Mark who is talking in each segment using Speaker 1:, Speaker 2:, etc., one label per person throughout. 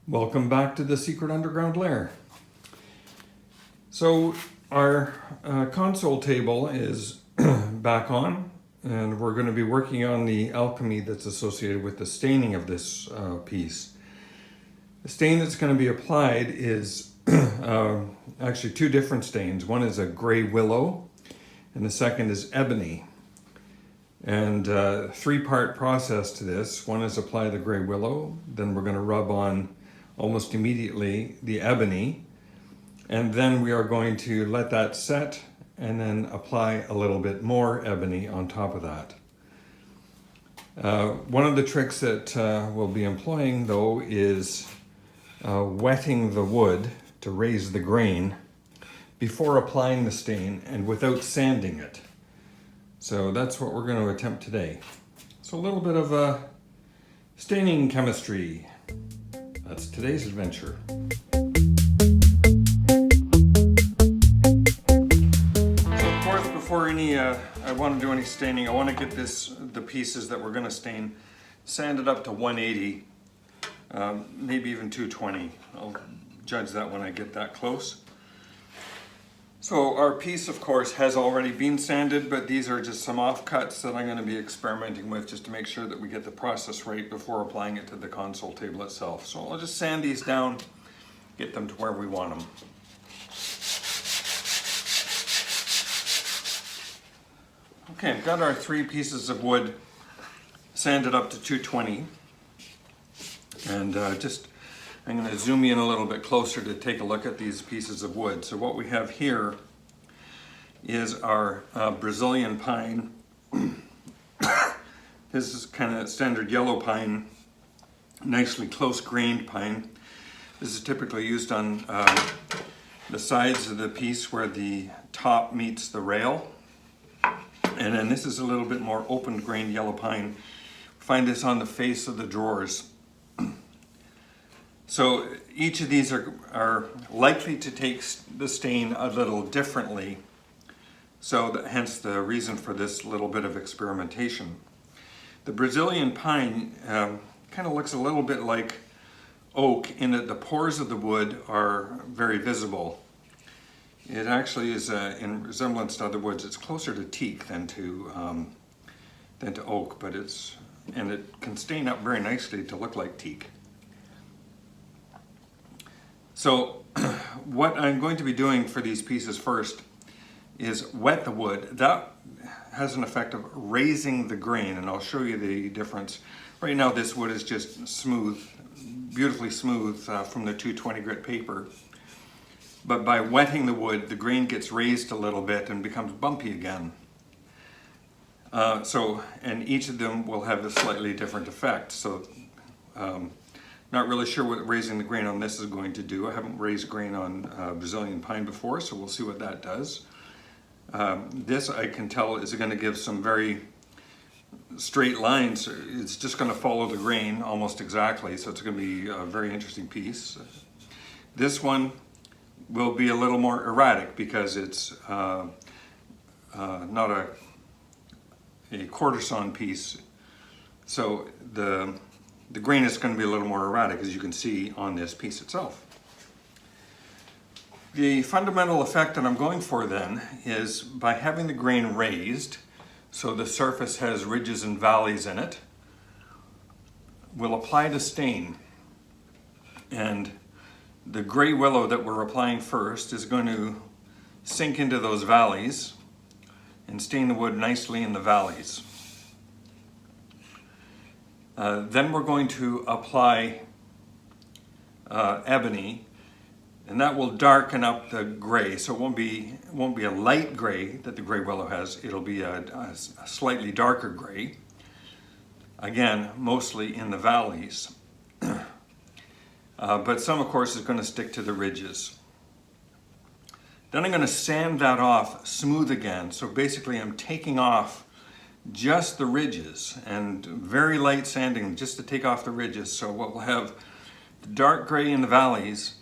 Speaker 1: Welcome back to the secret underground lair. So our console table is back on, and we're going to be working on the alchemy that's associated with the staining of this piece. The stain that's going to be applied is actually two different stains. One is a gray willow, and the second is ebony. And three-part process to this. One is apply the gray willow, then we're going to rub on almost immediately the ebony, and then we are going to let that set and then apply a little bit more ebony on top of that. One of the tricks that we'll be employing though is wetting the wood to raise the grain before applying the stain and without sanding it. So that's what we're going to attempt today. So a little bit of staining chemistry. That's today's adventure. So of course, before I want to do any staining, I want to get the pieces that we're going to stain sanded up to 180, maybe even 220. I'll judge that when I get that close. So our piece, of course, has already been sanded, but these are just some offcuts that I'm going to be experimenting with just to make sure that we get the process right before applying it to the console table itself. So I'll just sand these down, get them to where we want them. Okay, I've got our three pieces of wood sanded up to 220, and I'm going to zoom in a little bit closer to take a look at these pieces of wood. So what we have here is our Brazilian pine. This is kind of standard yellow pine, nicely close-grained pine. This is typically used on the sides of the piece where the top meets the rail. And then this is a little bit more open-grained yellow pine. Find this on the face of the drawers. So each of these are likely to take the stain a little differently. So hence the reason for this little bit of experimentation. The Brazilian pine kind of looks a little bit like oak in that the pores of the wood are very visible. It actually is, in resemblance to other woods, it's closer to teak than to oak, but it can stain up very nicely to look like teak. So what I'm going to be doing for these pieces first is wet the wood. That has an effect of raising the grain, and I'll show you the difference. Right now this wood is just smooth, beautifully smooth from the 220 grit paper. But by wetting the wood, the grain gets raised a little bit and becomes bumpy again. And each of them will have a slightly different effect. So. Not really sure what raising the grain on this is going to do. I haven't raised grain on Brazilian pine before, so we'll see what that does. This, I can tell, is going to give some very straight lines. It's just going to follow the grain almost exactly, so it's going to be a very interesting piece. This one will be a little more erratic because it's not a quarter sawn piece. So the grain is going to be a little more erratic, as you can see on this piece itself. The fundamental effect that I'm going for then is by having the grain raised, so the surface has ridges and valleys in it, we'll apply the stain. And the gray willow that we're applying first is going to sink into those valleys and stain the wood nicely in the valleys. Then we're going to apply ebony, and that will darken up the gray. So it won't be a light gray that the gray willow has. It'll be a slightly darker gray. Again, mostly in the valleys. But some, of course, is going to stick to the ridges. Then I'm going to sand that off smooth again. So basically I'm taking off just the ridges and very light sanding just to take off the ridges. So what we'll have the dark gray in the valleys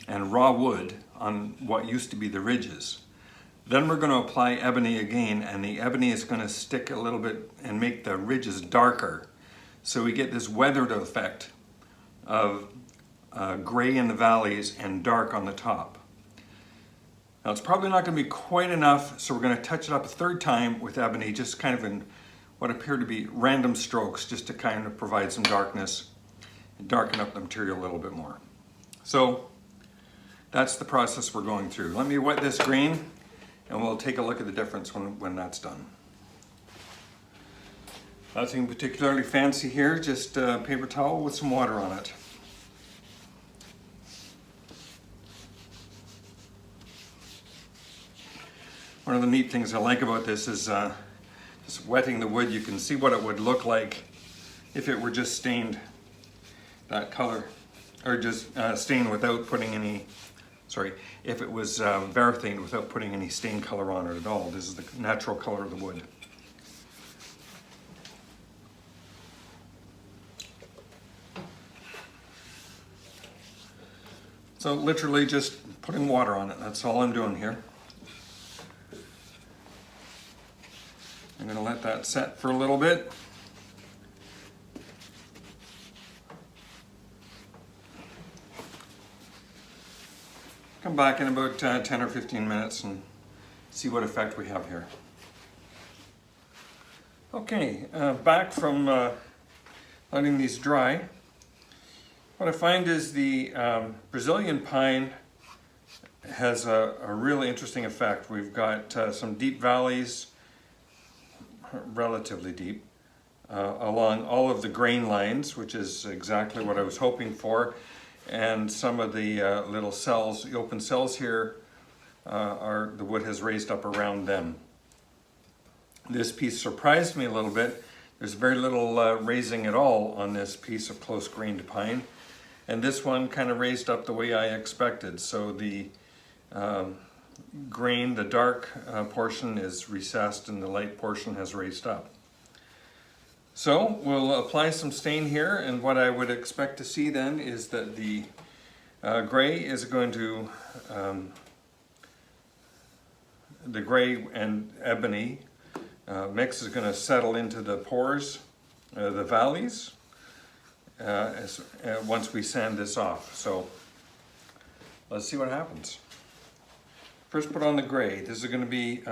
Speaker 1: and raw wood on what used to be the ridges. Then we're going to apply ebony again, and the ebony is going to stick a little bit and make the ridges darker. So we get this weathered effect of gray in the valleys and dark on the top. Now it's probably not going to be quite enough, so we're going to touch it up a third time with ebony, just kind of in what appear to be random strokes, just to kind of provide some darkness and darken up the material a little bit more. So that's the process we're going through. Let me wet this green and we'll take a look at the difference when that's done. Nothing particularly fancy here, just a paper towel with some water on it. One of the neat things I like about this is just wetting the wood. You can see what it would look like if it were just stained that color, or just stained without putting any, sorry, if it was varithined without putting any stain color on it at all. This is the natural color of the wood. So literally just putting water on it, that's all I'm doing here. I'm going to let that set for a little bit. Come back in about 10 or 15 minutes and see what effect we have here. Okay, back from letting these dry. What I find is the Brazilian pine has a really interesting effect. We've got some deep valleys, relatively deep, along all of the grain lines, which is exactly what I was hoping for. And some of the little cells, the open cells here, the wood has raised up around them. This piece surprised me a little bit. There's very little raising at all on this piece of close grained pine. And this one kind of raised up the way I expected. So the grain, the dark portion is recessed and the light portion has raised up. So we'll apply some stain here, and what I would expect to see then is that the gray is going to, the gray and ebony mix is going to settle into the pores, the valleys, once we sand this off. So let's see what happens. First put on the gray. This is going to be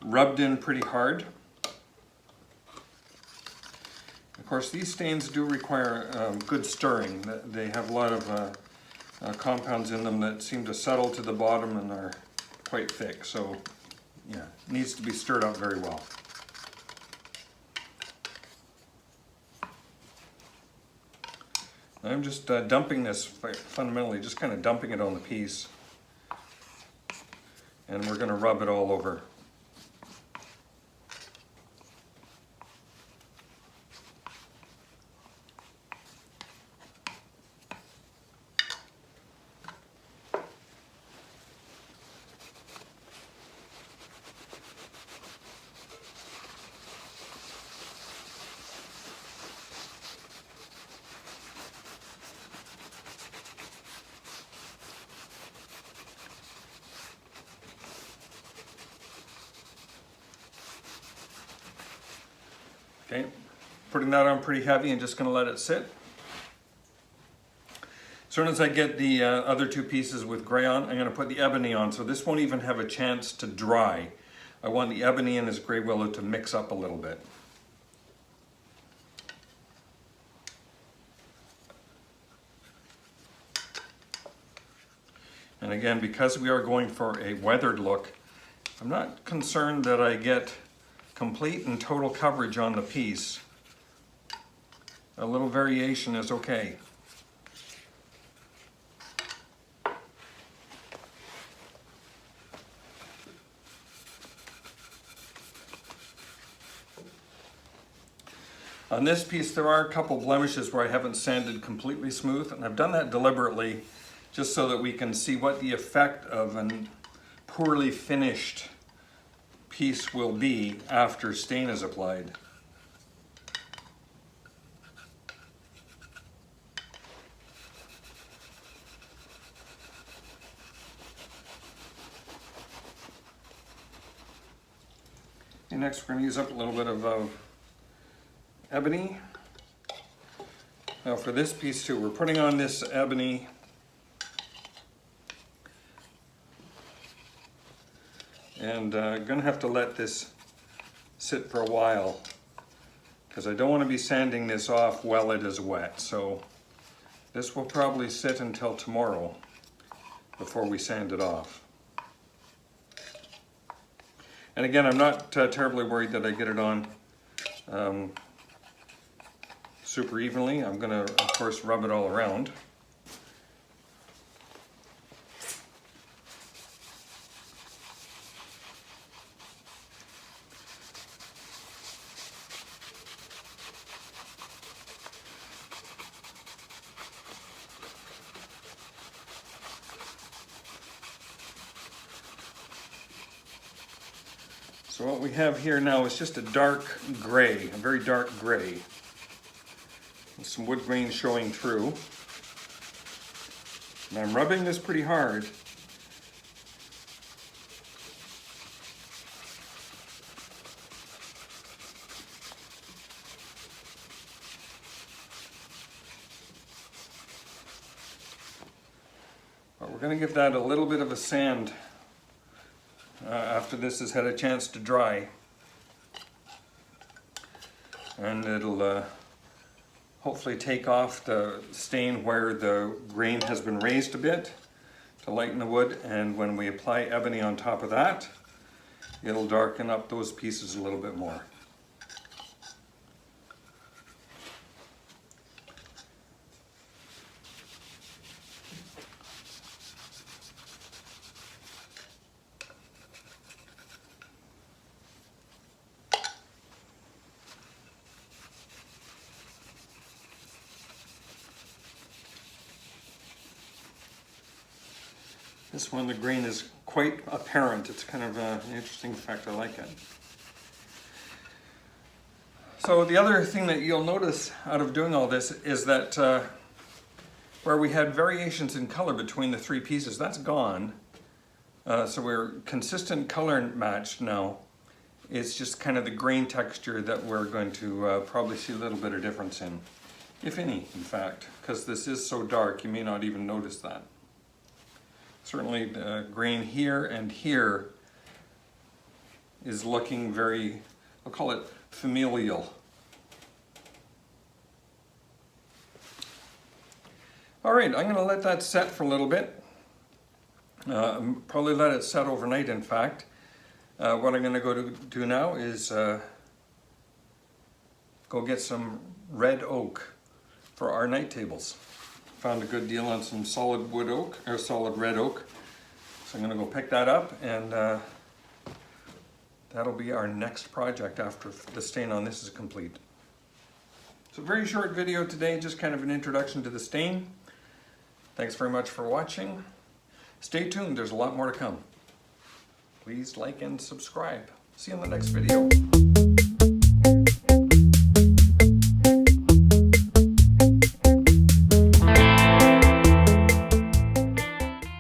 Speaker 1: rubbed in pretty hard. Of course, these stains do require good stirring. They have a lot of compounds in them that seem to settle to the bottom and are quite thick. So, yeah, it needs to be stirred up very well. I'm just dumping this, fundamentally, just kind of dumping it on the piece. And we're going to rub it all over. Okay, putting that on pretty heavy and just going to let it sit. As soon as I get the other two pieces with gray on, I'm going to put the ebony on, so this won't even have a chance to dry. I want the ebony and this gray willow to mix up a little bit. And again, because we are going for a weathered look, I'm not concerned that I get complete and total coverage on the piece. A little variation is okay. On this piece, there are a couple blemishes where I haven't sanded completely smooth, and I've done that deliberately just so that we can see what the effect of a poorly finished piece will be after stain is applied. And next we're going to use up a little bit of ebony. Now for this piece too, we're putting on this ebony. And gonna have to let this sit for a while because I don't want to be sanding this off while it is wet. So this will probably sit until tomorrow before we sand it off. And again, I'm not terribly worried that I get it on super evenly. I'm gonna, of course, rub it all around. So what we have here now is just a dark gray, a very dark gray. With some wood grain showing through. And I'm rubbing this pretty hard. But we're going to give that a little bit of a sand after this has had a chance to dry. And it'll hopefully take off the stain where the grain has been raised a bit to lighten the wood, and when we apply ebony on top of that, it'll darken up those pieces a little bit more. This one, the grain is quite apparent. It's kind of an interesting effect. I like it. So the other thing that you'll notice out of doing all this is that where we had variations in color between the three pieces, that's gone. So we're consistent color matched now. It's just kind of the grain texture that we're going to probably see a little bit of difference in, if any, in fact, because this is so dark, you may not even notice that. Certainly the grain here and here is looking very, I'll call it familial. All right, I'm going to let that set for a little bit. Probably let it set overnight, in fact. What I'm going to go to do now is go get some red oak for our night tables. Found a good deal on some solid wood oak, or solid red oak. So I'm going to go pick that up, and that'll be our next project after the stain on this is complete. So very short video today, just kind of an introduction to the stain. Thanks very much for watching. Stay tuned, there's a lot more to come. Please like and subscribe. See you in the next video.